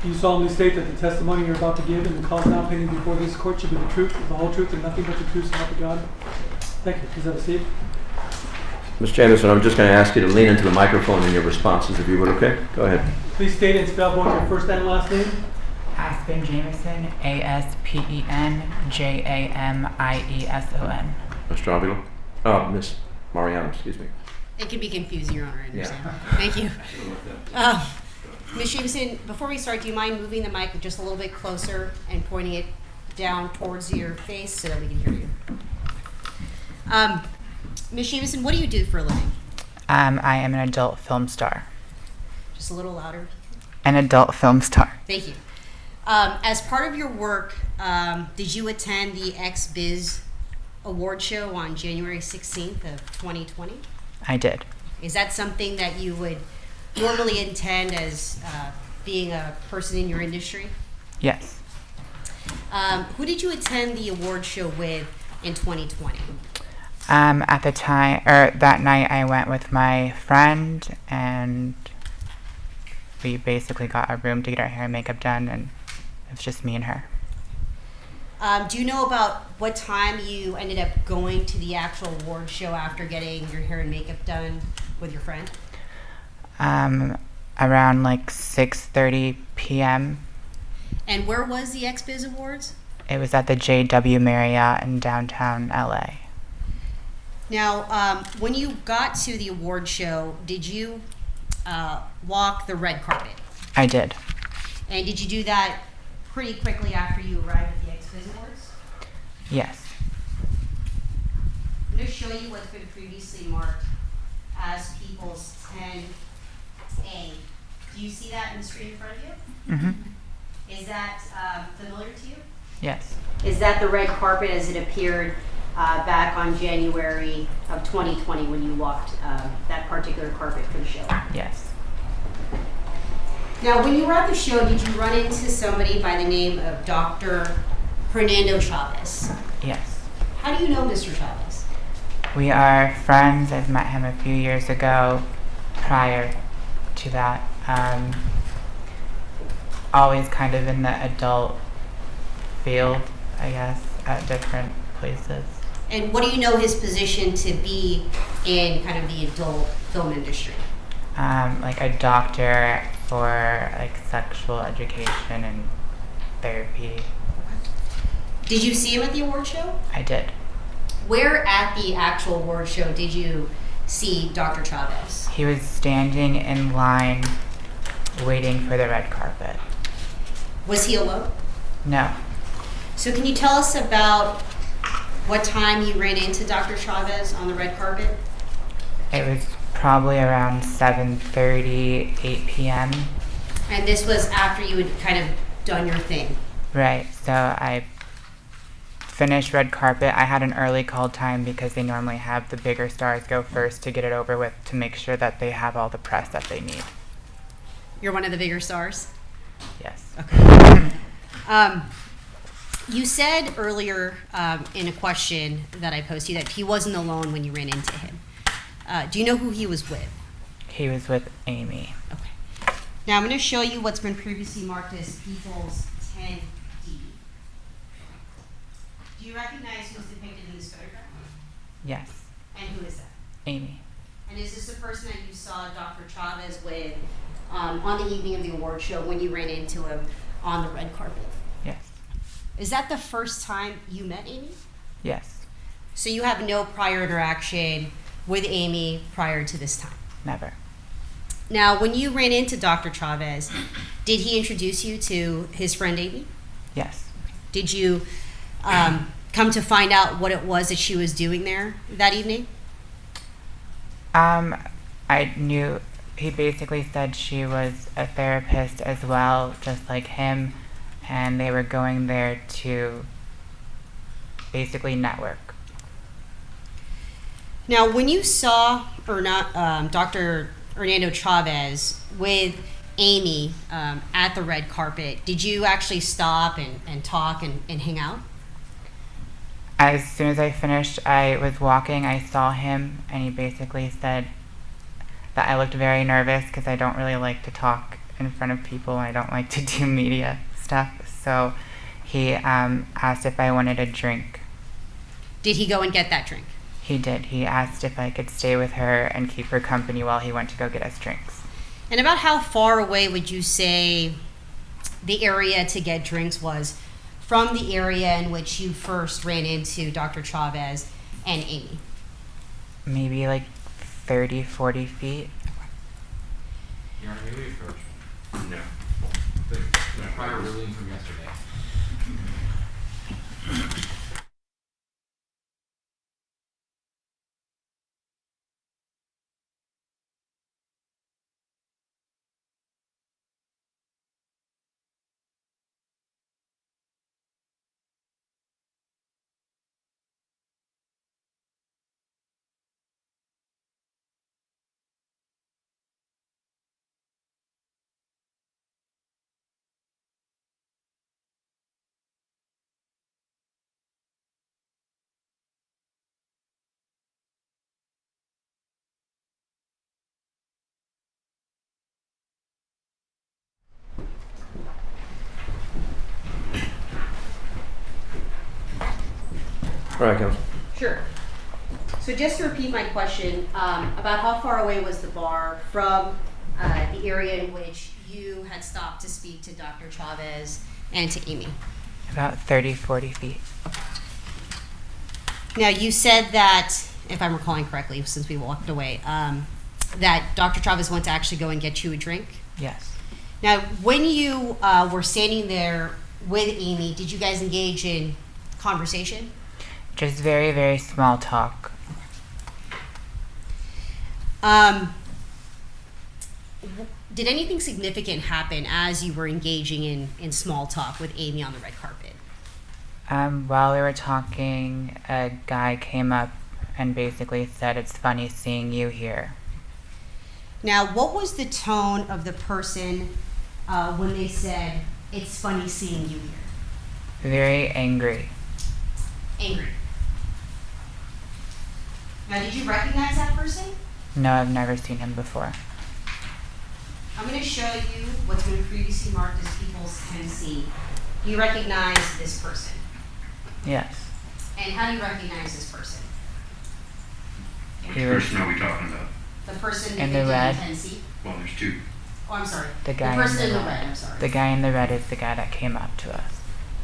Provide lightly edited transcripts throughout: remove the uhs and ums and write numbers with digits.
Do you solemnly state that the testimony you're about to give and the cause now pending before this court should be the truth, the whole truth, and nothing but the truth, so help you God? Thank you. Please have a seat. Ms. Jamieson, I'm just going to ask you to lean into the microphone in your responses, if you would, okay? Go ahead. Please state and spell both your first and last name. Aspen Jamieson, ASPEN, JAMIESON. Mr. Avila? Miss Mariano, excuse me. It can be confusing, Your Honor, I understand. Yeah. Thank you. Ms. Jamieson, before we start, do you mind moving the mic just a little bit closer and pointing it down towards your face so that we can hear you? Ms. Jamieson, what do you do for a living? I am an adult film star. Just a little louder. An adult film star. Thank you. As part of your work, did you attend the X-Biz award show on January 16th of 2020? I did. Is that something that you would normally intend as being a person in your industry? Yes. Who did you attend the award show with in 2020? At the time, or that night, I went with my friend, and we basically got a room to get our hair and makeup done, and it was just me and her. Do you know about what time you ended up going to the actual award show after getting your hair and makeup done with your friend? Around like 6:30 p.m. And where was the X-Biz Awards? It was at the JW Marriott in downtown LA. Now, when you got to the award show, did you walk the red carpet? I did. And did you do that pretty quickly after you arrived at the X-Biz Awards? Yes. I'm going to show you what's been previously marked as People's 10A. Do you see that in the screen in front of you? Mm-hmm. Is that familiar to you? Yes. Is that the red carpet as it appeared back on January of 2020 when you walked that particular carpet for the show? Yes. Now, when you were at the show, did you run into somebody by the name of Dr. Hernando Chavez? Yes. How do you know Mr. Chavez? We are friends. I've met him a few years ago prior to that. Always kind of in the adult field, I guess, at different places. And what do you know his position to be in kind of the adult film industry? Like a doctor for like sexual education and therapy. Did you see him at the award show? I did. Where at the actual award show did you see Dr. Chavez? He was standing in line waiting for the red carpet. Was he alone? No. So can you tell us about what time you ran into Dr. Chavez on the red carpet? It was probably around 7:30, 8 p.m. And this was after you had kind of done your thing? Right, so I finished red carpet. I had an early call time because they normally have the bigger stars go first to get it over with to make sure that they have all the press that they need. You're one of the bigger stars? Yes. Okay. You said earlier in a question that I posed to you that he wasn't alone when you ran into him. Do you know who he was with? He was with Amy. Okay. Now I'm going to show you what's been previously marked as People's 10D. Do you recognize who's depicted in this photograph? Yes. And who is that? Amy. And is this the person that you saw Dr. Chavez with on the evening of the award show when you ran into him on the red carpet? Yes. Is that the first time you met Amy? Yes. So you have no prior interaction with Amy prior to this time? Never. Now, when you ran into Dr. Chavez, did he introduce you to his friend Amy? Yes. Did you come to find out what it was that she was doing there that evening? I knew, he basically said she was a therapist as well, just like him, and they were going there to basically network. Now, when you saw Dr. Hernando Chavez with Amy at the red carpet, did you actually stop and talk and hang out? As soon as I finished, I was walking, I saw him, and he basically said that I looked very nervous because I don't really like to talk in front of people. I don't like to do media stuff. So he asked if I wanted a drink. Did he go and get that drink? He did. He asked if I could stay with her and keep her company while he went to go get us drinks. And about how far away would you say the area to get drinks was from the area in which you first ran into Dr. Chavez and Amy? Maybe like 30, 40 feet. You're on a newly approach. No. The prior ruling from yesterday. All right, Counsel. Sure. So just to repeat my question, about how far away was the bar from the area in which you had stopped to speak to Dr. Chavez and to Amy? About 30, 40 feet. Now, you said that, if I'm recalling correctly, since we walked away, that Dr. Chavez went to actually go and get you a drink. Yes. Now, when you were standing there with Amy, did you guys engage in conversation? Just very, very small talk. Did anything significant happen as you were engaging in small talk with Amy on the red carpet? While we were talking, a guy came up and basically said, "It's funny seeing you here." Now, what was the tone of the person when they said, "It's funny seeing you here"? Very angry. Angry. Now, did you recognize that person? No, I've never seen him before. I'm going to show you what's been previously marked as people's 10C. Do you recognize this person? Yes. And how do you recognize this person? He Which was person are we talking about? The person In the depicted red. 10C? Well, there's two. Oh, I'm sorry. the guy The person in in the the red. red, I'm sorry. The guy in the red is the guy that came up to us.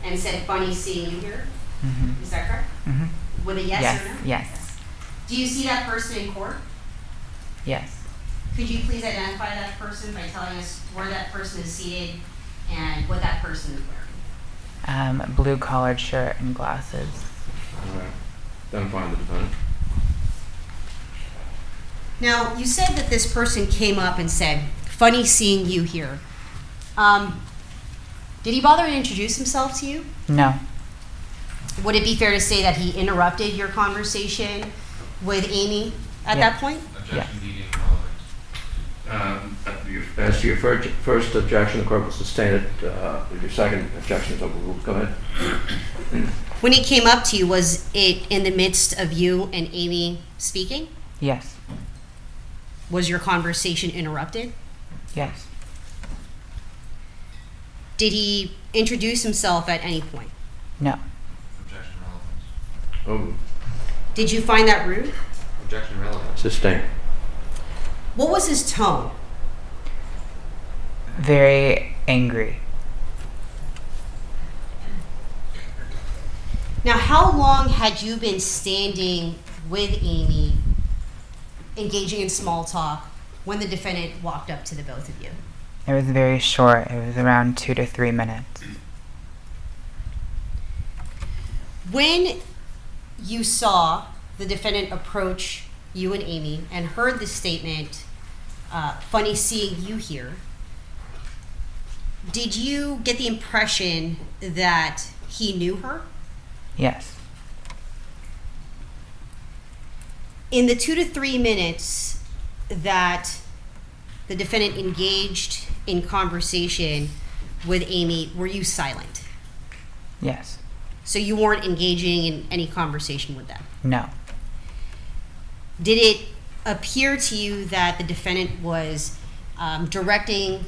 And said, "Funny seeing you here." Mm-hmm. Is that correct? Mm-hmm. With a yes, Yes. or no? Yes. Do you see that person in court? Yes. Could you please identify that person by telling us where that person is seated and what that person is wearing? Blue collared shirt and glasses. All right. Identifying the defendant. Now, you said that this person came up and said, "Funny seeing you here." Did he bother to introduce himself to you? No. Would it be fair to say that he interrupted your conversation with Amy at Yeah. that point? Objection being irrelevant. As to your first objection, the court will sustain it. Your second objection is overruled. Go ahead. When he came up to you, was it in the midst of you and Amy speaking? Yes. Was your conversation interrupted? Yes. Did he introduce himself at any point? No. Objection relevant. Oh, Did you find that rude? Objection relevant. sustain. What was his tone? Very angry. Now, how long had you been standing with Amy, engaging in small talk, when the defendant walked up to the both of you? It was very short. It was around 2 to 3 minutes. When you saw the defendant approach you and Amy and heard the statement, "Funny seeing you here," did you get the impression that he knew her? Yes. In the 2 to 3 minutes that the defendant engaged in conversation with Amy, were you silent? Yes. So you weren't engaging in any conversation with them? No. Did it appear to you that the defendant was directing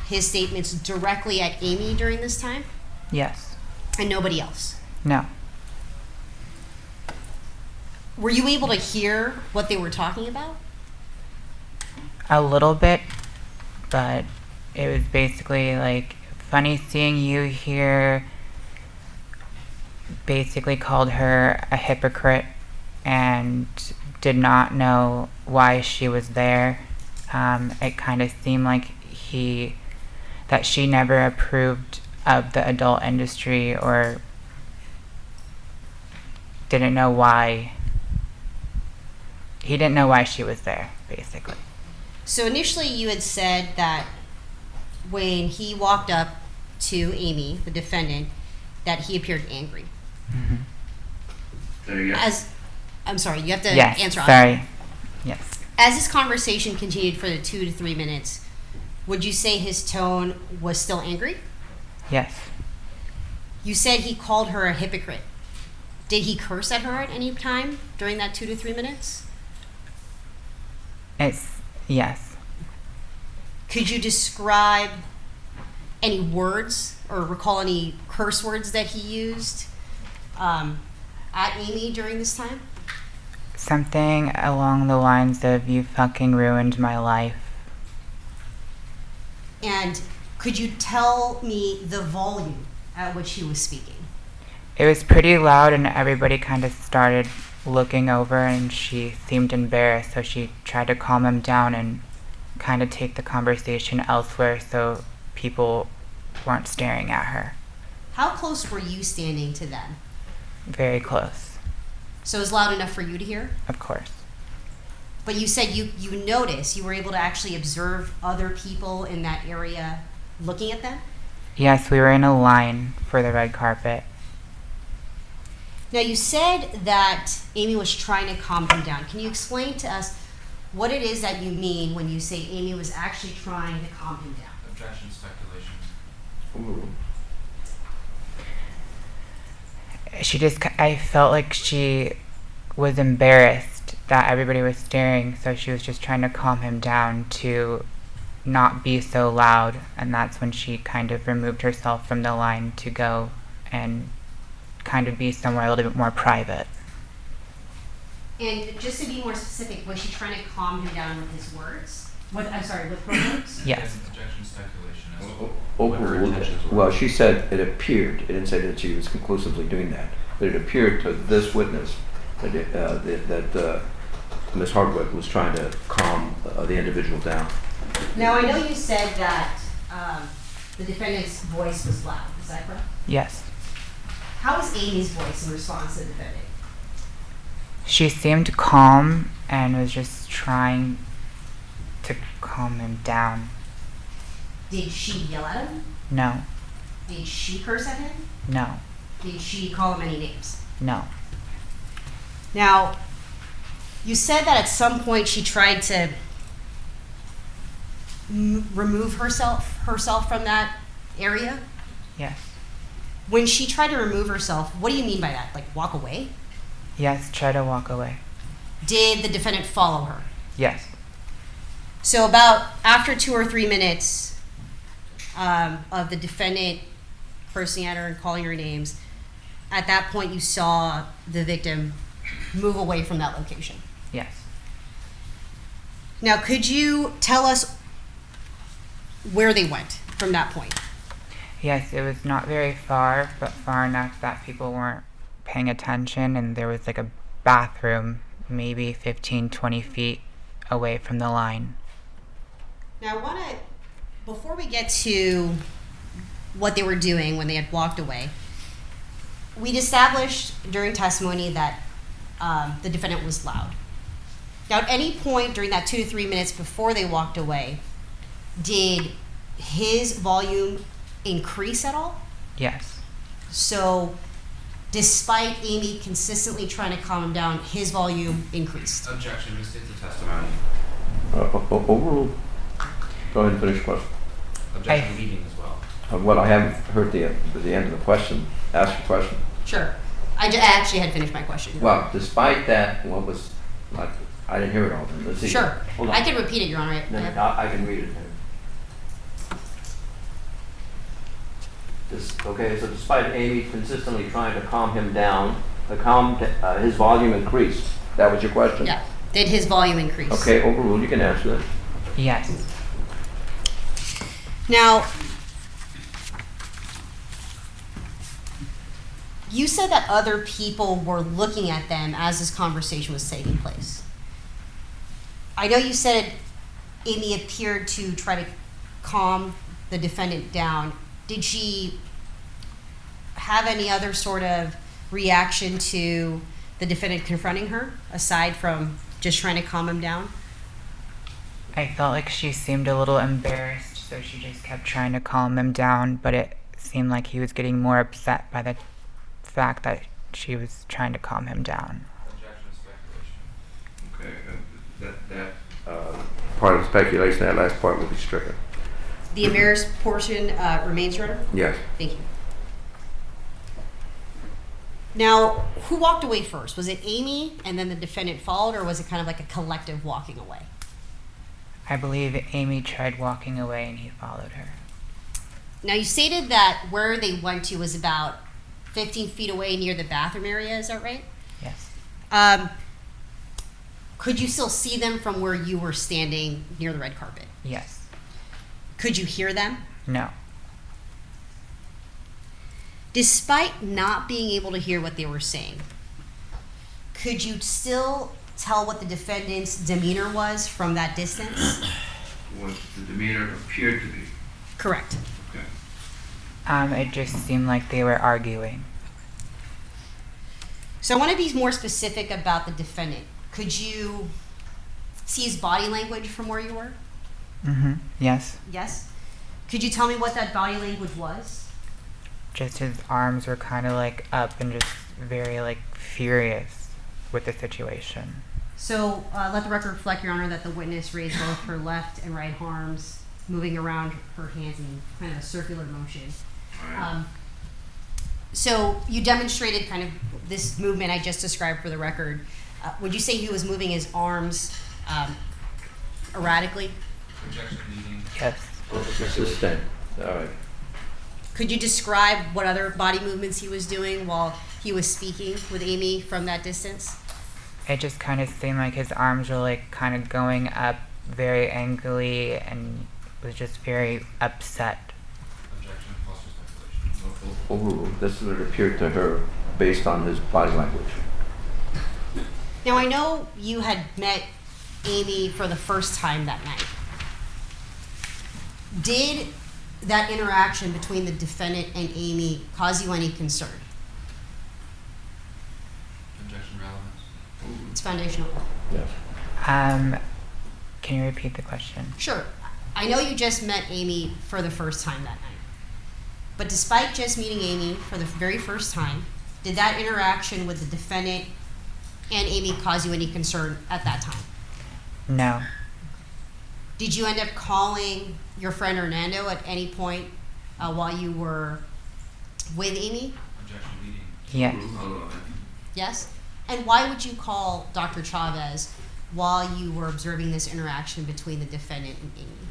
his statements directly at Amy during this time Yes. and nobody else? No. Were you able to hear what they were talking about? A little bit, but it was basically like, funny seeing you here. Basically called her a hypocrite and did not know why she was there. It kind of seemed like that she never approved of the adult industry or didn't know why. He didn't know why she was there, basically. So initially you had said that when he walked up to Amy, the defendant, that he appeared angry. There you go. I'm sorry, you have to Yes, answer. sorry. Yes. As this conversation continued for the 2 to 3 minutes, would you say his tone was still angry? Yes. You said he called her a hypocrite. Did he curse at her at any time during that 2 to 3 minutes? Yes. Could you describe any words or recall any curse words that he used at Amy during this time? Something along the lines of, "You fucking ruined my life." And could you tell me the volume at which he was speaking? It was pretty loud and everybody kind of started looking over and she seemed embarrassed, so she tried to calm him down and kind of take the conversation elsewhere so people weren't staring at her. How close were you standing to them? Very close, So it was loud enough for you to hear? of course. But you said you noticed, you were able to actually observe other people in that area looking at them? Yes, we were in a line for the red carpet. Now you said that Amy was trying to calm him down. Can you explain to us what it is that you mean when you say Amy was actually trying to calm him down? Objection, speculation. Ooh. I felt like she was embarrassed that everybody was staring, so she was just trying to calm him down to not be so loud, and that's when she kind of removed herself from the line to go and kind of be somewhere a little bit more private. And just to be more specific, was she trying to calm him down with his words? With her words? Yes. Objection, speculation. As to Oh, what her intentions were. well, she said it appeared. It didn't say that she was conclusively doing that, but it appeared to this witness that Ms. Harwick was trying to calm the individual down. Now I know you said that the defendant's voice was loud. Is that correct? Yes. How was Amy's voice in response to the defendant? She seemed calm and was just trying to calm him down. Did she yell at him? No. Did she curse at him? No. Did she call him any names? No. Now, you said that at some point she tried to remove herself from that area. Yes. When she tried to remove herself, what do you mean by that? Like walk away? Yes, try to walk away. Did the defendant follow her? Yes. So about after 2 or 3 minutes of the defendant cursing at her and calling her names, at that point you saw the victim move away from that location. Yes. Now, could you tell us where they went from that point? Yes, it was not very far, but far enough that people weren't paying attention, and there was like a bathroom maybe 15, 20 feet away from the line. Now, I want to, before we get to what they were doing when they had walked away, we'd established during testimony that the defendant was loud. Now, at any point during that 2 to 3 minutes before they walked away, did his volume increase at all? Yes. So, despite Amy consistently trying to calm him down, his volume increased. Objection, restate the testimony. Overruled. Go ahead and finish your question. Objection, leading as well. Well, I haven't heard the end of the question. Ask your question. Sure. I actually had finished my question. Well, despite that, what was like? I didn't hear it all. Let's see. Sure. Hold on. I can repeat it, Your Honor. No, I can read it. Okay, so despite Amy consistently trying to calm him down, his volume increased. That was your question? Yeah. Did his volume increase? Okay, overruled. You can answer that. Yes. Now, you said that other people were looking at them as this conversation was taking place. I know you said Amy appeared to try to calm the defendant down. Did she have any other sort of reaction to the defendant confronting her, aside from just trying to calm him down? I felt like she seemed a little embarrassed, so she just kept trying to calm him down, but it seemed like he was getting more upset by the fact that she was trying to calm him down. Objection, speculation. Okay, part of the speculation, that last part will be stricken. The embarrassed portion remains, Your Honor? Yes. Thank you. Now, who walked away first? Was it Amy and then the defendant followed, or was it kind of like a collective walking away? I believe Amy tried walking away and he followed her. Now, you stated that where they went to was about 15 feet away near the bathroom area, is that right? Yes. Could you still see them from where you were standing near the red carpet? Yes. Could you hear them? No. Despite not being able to hear what they were saying, could you still tell what the defendant's demeanor was from that distance? What the demeanor appeared to be. Correct. Okay. It just seemed like they were arguing. So I want to be more specific about the defendant. Could you see his body language from where you were? Mm-hmm. Yes. Yes? Could you tell me what that body language was? Just his arms were kind of like up and just very like furious with the situation. So let the record reflect, Your Honor, that the witness raised both her left and right arms, moving around her hands in kind of a circular motion. All right. So you demonstrated kind of this movement I just described for the record. Would you say he was moving his arms erratically? Objection, leading. Yes. Sustained. All right. Could you describe what other body movements he was doing while he was speaking with Amy from that distance? It just kind of seemed like his arms were like kind of going up very angrily and was just very upset. Objection, false speculation. Overruled. This is what it appeared to her based on his body language. Now, I know you had met Amy for the first time that night. Did that interaction between the defendant and Amy cause you any concern? Objection, relevance. It's foundational. Yes. Can you repeat the question? Sure. I know you just met Amy for the first time that night. But despite just meeting Amy for the very first time, did that interaction with the defendant and Amy cause you any concern at that time? No. Did you end up calling your friend Hernando at any point while you were with Amy? Objection, leading. Yes. Hold on. Yes? And why would you call Dr. Chavez while you were observing this interaction between the defendant and Amy?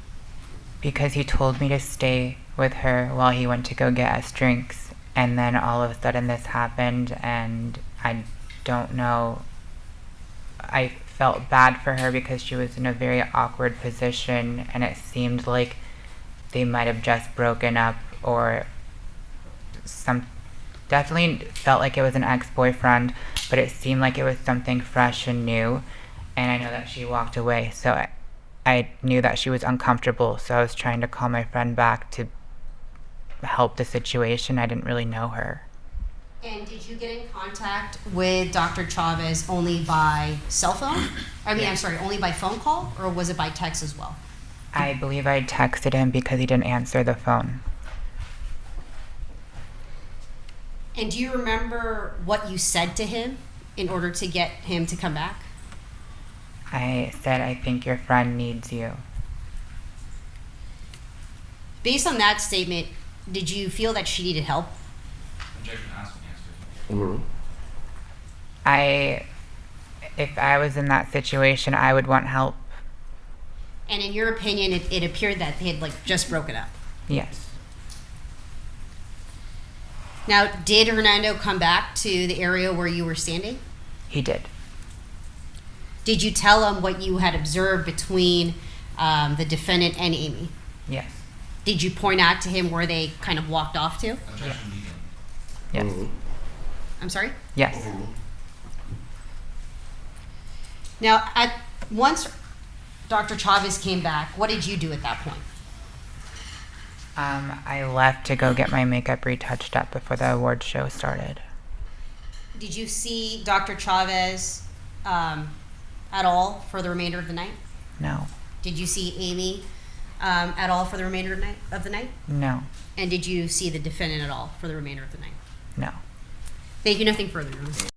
Because he told me to stay with her while he went to go get us drinks, and then all of a sudden this happened, and I don't know. I felt bad for her because she was in a very awkward position, and it seemed like they might have just broken up or definitely felt like it was an ex-boyfriend, but it seemed like it was something fresh and new, and I know that she walked away, so I knew that she was uncomfortable, so I was trying to call my friend back to help the situation. I didn't really know her. And did you get in contact with Dr. Chavez only by cell phone? Only by phone call, or was it by text as well? I believe I texted him because he didn't answer the phone. And do you remember what you said to him in order to get him to come back? I said, I think your friend needs you. Based on that statement, did you feel that she needed help? Objection, asked and answered. Overruled. If I was in that situation, I would want help. And in your opinion, it appeared that they had just broken up. Yes. Now, did Hernando come back to the area where you were standing? He did. Did you tell him what you had observed between the defendant and Amy? Yes. Did you point out to him where they kind of walked off to? Objection leading. Yes. I'm sorry? Yes. Now, once Dr. Chavez came back, what did you do at that point? I left to go get my makeup retouched up before the award show started. Did you see Dr. Chavez at all for the remainder of the night? No. Did you see Amy at all for the remainder of the night? No. And did you see the defendant at all for the remainder of the night? No. Thank you. Nothing further. Your Honor.